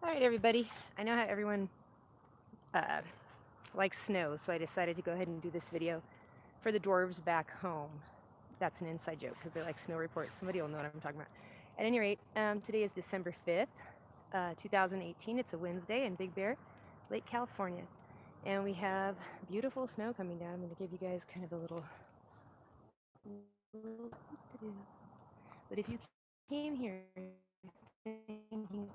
All right, everybody. I know how everyone uh, likes snow, so I decided to go ahead and do this video for the dwarves back home. That's an inside joke because they like snow reports. Somebody will know what I'm talking about. At any rate, today is December 5th, 2018. It's a Wednesday in Big Bear, Lake California. And we have beautiful snow coming down. I'm going to give you guys kind of a little but if you came here thinking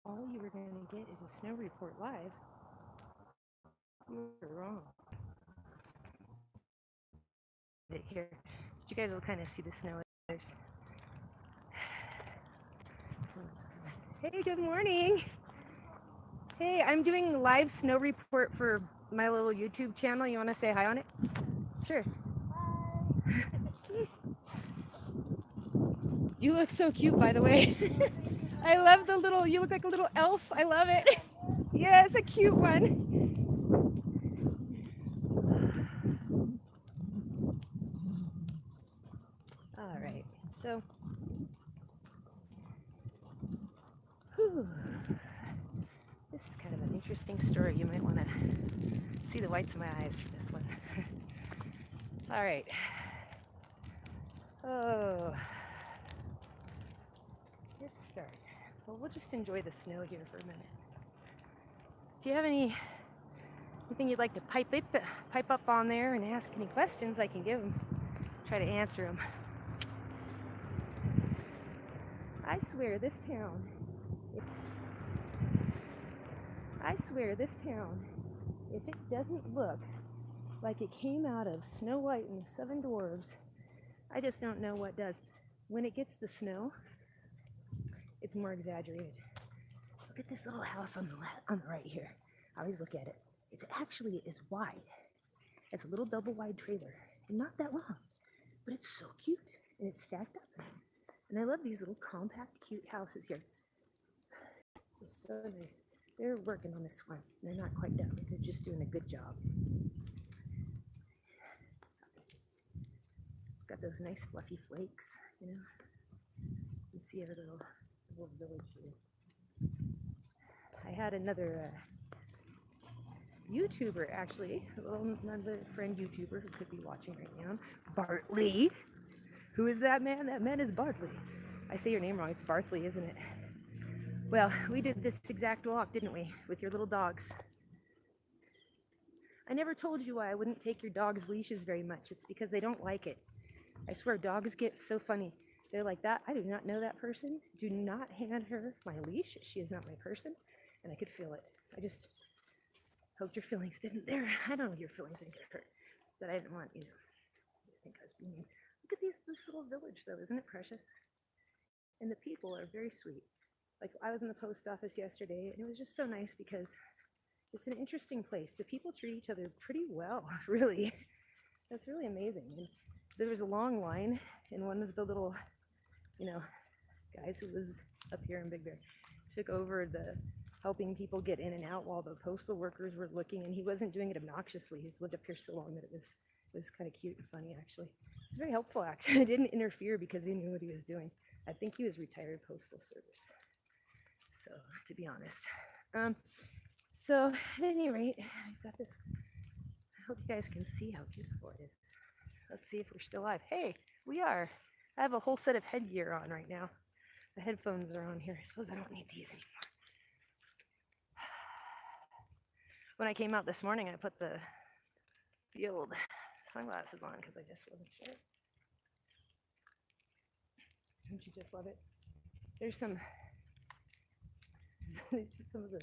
all you were going to get is a snow report live, you were wrong. Here, you guys will kind of see the snow. Hey, good morning. Hey, I'm doing live snow report for my little YouTube channel. You want to say hi on it? Sure. You look so cute, by the way. I love the little, you look like a little elf. I love it. Yeah, it's a cute one. All right, so, whew. This is kind of an interesting story. You might want to see the whites of my eyes for this one. All right. Oh, let's start. Well, we'll just enjoy the snow here for a minute. Do you have anything you'd like to pipe up on there and ask any questions? I can give them, try to answer them. I swear this town, if it doesn't look like it came out of Snow White and the Seven Dwarves, I just don't know what does. When it gets the snow, it's more exaggerated. Look at this little house on the left, on the right here. I always look at it. It's actually as wide as a little double wide trailer, and not that long, but it's so cute, and it's stacked up. And I love these little compact, cute houses here. It's so nice. They're working on this one. They're not quite done. They're just doing a good job. Got those nice fluffy flakes, you know. You can see a little village here. I had another YouTuber, actually, another friend YouTuber who could be watching right now, Bartley. Who is that man? That man is Bartley. I say your name wrong. It's Bartley, isn't it? Well, we did this exact walk, didn't we, with your little dogs? I never told you why I wouldn't take your dog's leashes very much. It's because they don't like it. I swear, dogs get so funny. They're like that. I do not know that person. Do not hand her my leash. She is not my person. And I could feel it. I just hoped your feelings didn't there. I don't know your feelings didn't get hurt. But I didn't want, you to think I was being mean. Look at this little village, though. Isn't it precious? And the people are very sweet. Like, I was in the post office yesterday, and it was just so nice because it's an interesting place. The people treat each other pretty well, really. That's really amazing. And there was a long line, and one of the little, guys who was up here in Big Bear took over the helping people get in and out while the postal workers were looking, and he wasn't doing it obnoxiously. He's lived up here so long that it was kind of cute and funny, actually. It's very helpful, actually. I didn't interfere because he knew what he was doing. I think he was retired postal service. So, to be honest. So, at any rate, I've got this. I hope you guys can see how beautiful it is. Let's see if we're still live. Hey, we are. I have a whole set of headgear on right now. The headphones are on here. I suppose I don't need these anymore. When I came out this morning, I put the old sunglasses on because I just wasn't sure. Don't you just love it? There's some of the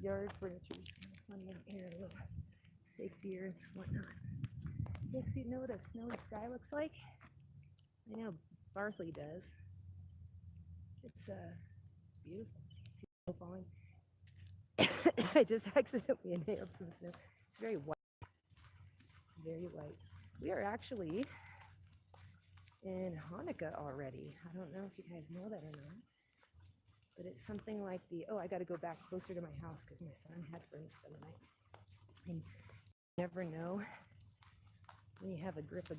yard furniture is funny out here, a little fake beer and whatnot. You guys know what a snowy sky looks like? I know Bartley does. It's beautiful. See snow falling. I just accidentally inhaled some snow. It's very white. Very white. We are actually in Hanukkah already. I don't know if you guys know that or not. But it's something like I got to go back closer to my house because my son had friends spend the night. And you never know when you have a group of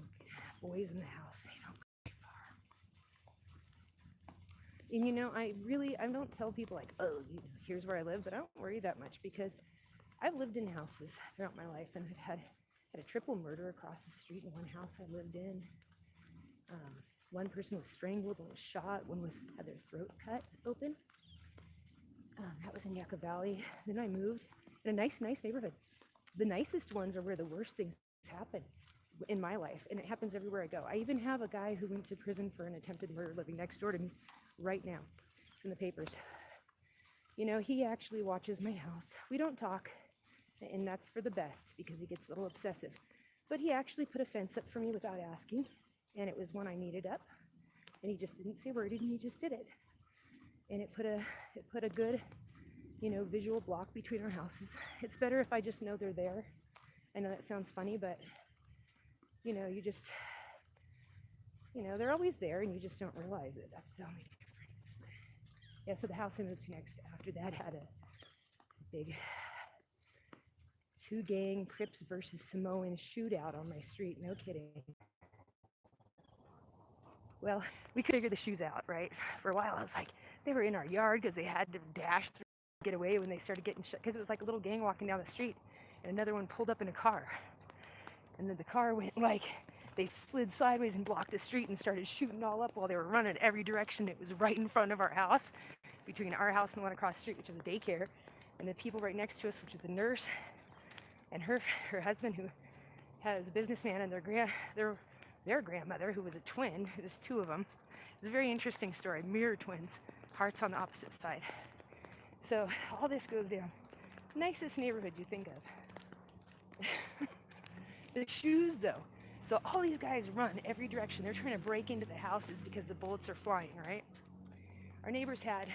boys in the house, they don't go very And I don't tell people like, oh, here's where I live, but I don't worry that much because I've lived in houses throughout my life, and I've had a triple murder across the street in one house I lived in. One person was strangled, one was shot, one had their throat cut open. That was in Yucca Valley. Then I moved in a nice neighborhood. The nicest ones are where the worst things happen in my life, and it happens everywhere I go. I even have a guy who went to prison for an attempted murder living next door to me right now. It's in the papers. He actually watches my house. We don't talk, and that's for the best because he gets a little obsessive. But he actually put a fence up for me without asking, and it was one I needed up, and he just didn't say a word, and he just did it. And it put a good, visual block between our houses. It's better if I just know they're there. I know that sounds funny, but you just, they're always there, and you just don't realize it. That's the only difference. Yeah, so the house I moved to next after that had a big two-gang Crips versus Samoan shootout on my street. No kidding. Well, we could figure the shoes out, right? For a while, I was like, they were in our yard because they had to dash through, get away when they started getting shot. Because it was like a little gang walking down the street, and another one pulled up in a car. And then the car went they slid sideways and blocked the street and started shooting all up while they were running every direction. It was right in front of our house, between our house and the one across the street, which is a daycare, and the people right next to us, which is a nurse, and her husband, who has a businessman, and their grandmother, who was a twin. There's two of them. It's a very interesting story. Mirror twins, hearts on the opposite side. So all this goes down. Nicest neighborhood you think of. The shoes, though. So all these guys run every direction. They're trying to break into the houses because the bullets are flying, right? Our neighbors had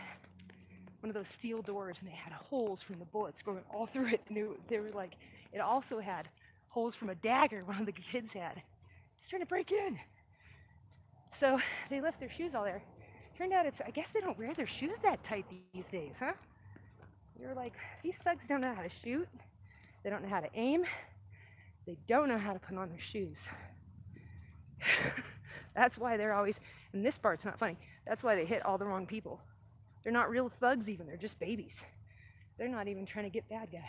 one of those steel doors, and they had holes from the bullets going all through it. And they were like, it also had holes from a dagger one of the kids had. He's trying to break in. So they left their shoes all there. Turned out I guess they don't wear their shoes that tight these days, huh? You're like, these thugs don't know how to shoot. They don't know how to aim. They don't know how to put on their shoes. That's why they're always, and this part's not funny, that's why they hit all the wrong people. They're not real thugs even, they're just babies. They're not even trying to get bad guys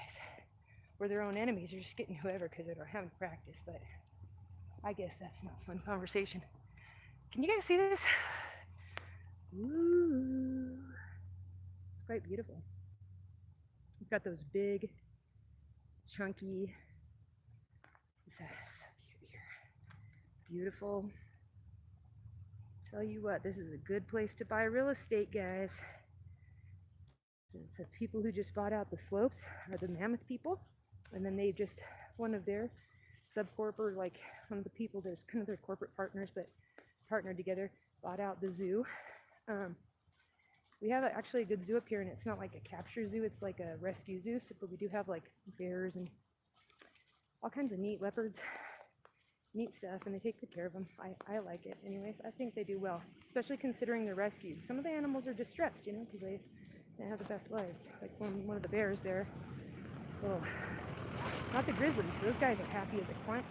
or their own enemies. They're just getting whoever because they don't have practice. But I guess that's not a fun conversation. Can you guys see this? Ooh, it's quite beautiful. We've got those big, chunky, beautiful. Tell you what, this is a good place to buy real estate, guys. The people who just bought out the slopes are the Mammoth people, and then they just, one of their subcorp, or like one of the people, there's kind of their corporate partners, but partnered together, bought out the zoo. We have actually a good zoo up here, and it's not like a capture zoo, it's like a rescue zoo, but we do have like bears and all kinds of neat leopards, neat stuff, and they take good care of them. I like it. Anyways, I think they do well, especially considering they're rescued. Some of the animals are distressed, because they have the best lives. Like one of the bears there, not the grizzlies. Those guys are happy as clams.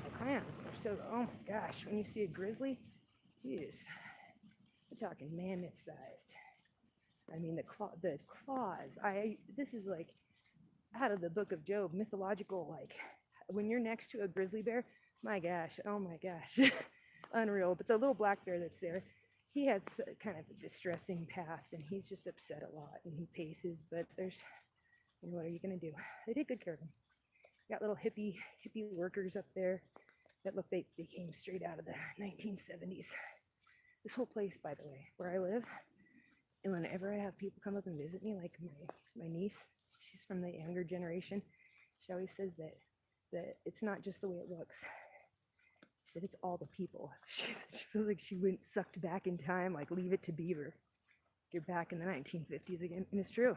They're so, oh my gosh, when you see a grizzly, jeez, we're talking mammoth-sized. I mean, the claws. This is like out of the book of Job, mythological. Like when you're next to a grizzly bear, my gosh, oh my gosh, unreal. But the little black bear that's there, he had kind of a distressing past, and he's just upset a lot, and he paces. But there's, what are you gonna do? They did good care of him. Got little hippie workers up there that look, they came straight out of the 1970s. This whole place, by the way, where I live. And whenever I have people come up and visit me, like my niece, she's from the younger generation, she always says that it's not just the way it looks. She said it's all the people. She feels like she went sucked back in time, like Leave It to Beaver. You're back in the 1950s again. And it's true.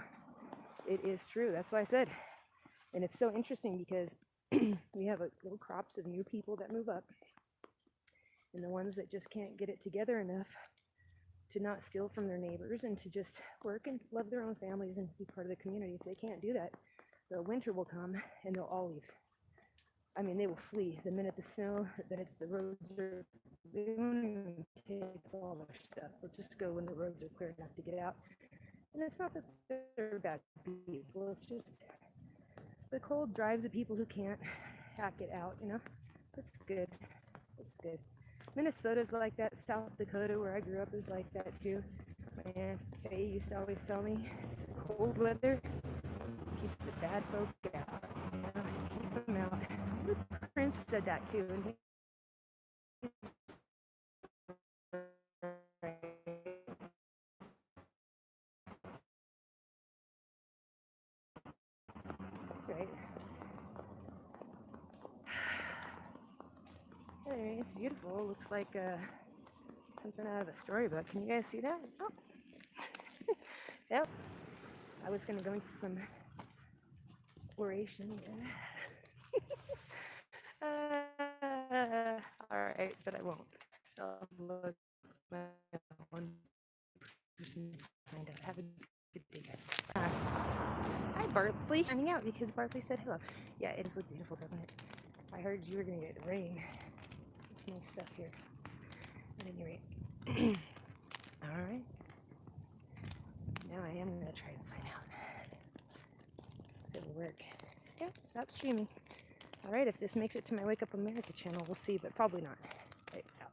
It is true. That's what I said. And it's so interesting because we have little crops of new people that move up. And the ones that just can't get it together enough to not steal from their neighbors and to just work and love their own families and be part of the community. If they can't do that, the winter will come and they'll all leave. I mean, they will flee the minute the snow, that it's the roads are, they won't even take all their stuff. They'll just go when the roads are clear enough to get out. And it's not that they're bad people, it's just the cold drives the people who can't hack it out, you know? It's good. It's good. Minnesota's like that. South Dakota, where I grew up, is like that too. My Aunt Faye used to always tell me it's cold weather keeps the bad folk out. You know, keep them out. Prince said that too. And right. Anyway, it's beautiful. It looks like something out of a storybook. Can you guys see that? Oh, yep. I was gonna go into some oration. All right, but I won't. I'll look my one person's signed up. Have a good day, guys. Hi, Bartley. Finding out because Bartley said hello. Yeah, it does look beautiful, doesn't it? I heard you were gonna get rain. It's nice stuff here. At any rate. All right. Now I am gonna try and sign out. It'll work. Yeah, stop streaming. All right, if this makes it to my Wake Up America channel, we'll see, but probably not. Right, out.